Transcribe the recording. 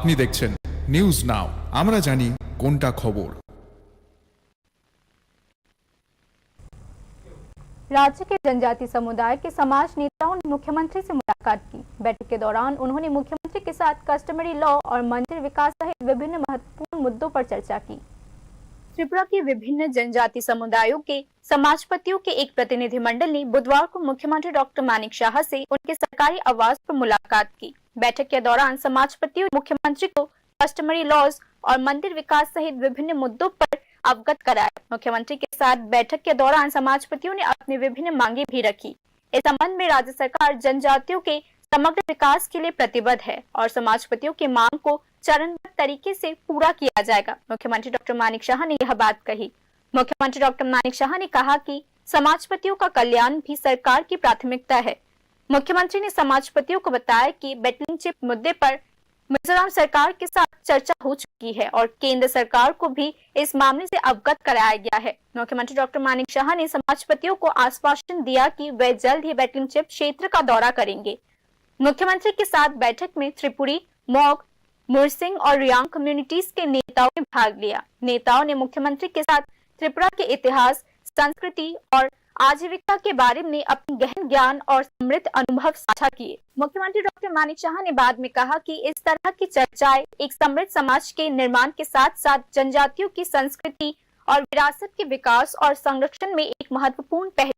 আপনি দেখছেন news now, আমরা জানি কোনটা খবর। राज्य के जनजाति समुदाय के समाज नेताओं ने मुख्यमंत्री से मुलाकात की। बैठक के दौरान उन्होंने मुख्यमंत्री के साथ कस्टमरी लॉ और मंदिर विकास सहित विभिन्न महत्वपूर्ण मुद्दों पर चर्चा की। त्रिपुरा के विभिन्न जनजाति समुदायों के समाजपतियों के एक प्रतिनिधिमंडल ने बुधवार को मुख्यमंत्री डॉक्टर मानिक शाह से उनके सरकारी आवास पर मुलाकात की। बैठक के दौरान समाजपतियों ने मुख्यमंत्री को कस्टमरी लॉज और मंदिर विकास सहित विभिन्न मुद्दों पर अवगत कराया। मुख्यमंत्री के साथ बैठक के दौरान समाजपतियों ने अपनी विभिन्न मांगे भी रखी। इस संबंध में राज्य सरकार जनजातियों के समग्र विकास के लिए प्रतिबद्ध है और समाजपतियों की मांग को चरणबद्ध तरीके से पूरा किया जाएगा। मुख्यमंत्री डॉक्टर मानिक शाह ने यह बात कही। मुख्यमंत्री डॉक्टर मानिक शाह ने कहा कि समाजपतियों का कल्याण भी सरकार की प्राथमिकता है। मुख्यमंत्री ने समाजपतियों को बताया कि बेटलिंग चिप मुद्दे पर मिजोरम सरकार के साथ चर्चा हो चुकी है और केंद्र सरकार को भी इस मामले से अवगत कराया गया है। मुख्यमंत्री डॉक्टर मानिक शाह ने समाजपतियों को आश्वासन दिया कि वे जल्द ही बेटलिंग चिप क्षेत्र का दौरा करेंगे। मुख्यमंत्री के साथ बैठक में त्रिपुरी, मॉग, मुरसिंग और रियांग कम्युनिटीज के नेताओं ने भाग लिया। नेताओं ने मुख्यमंत्री के साथ त्रिपुरा के इतिहास, संस्कृति और आजीविका के बारे में अपनी गहन ज्ञान और समृद्ध अनुभव साझा किए। मुख्यमंत्री डॉक्टर मानिक शाह ने बाद में कहा कि इस तरह की चर्चाएं एक समृद्ध समाज के निर्माण के साथ साथ जनजातियों की संस्कृति और विरासत के विकास और संरक्षण में एक महत्वपूर्ण पहलू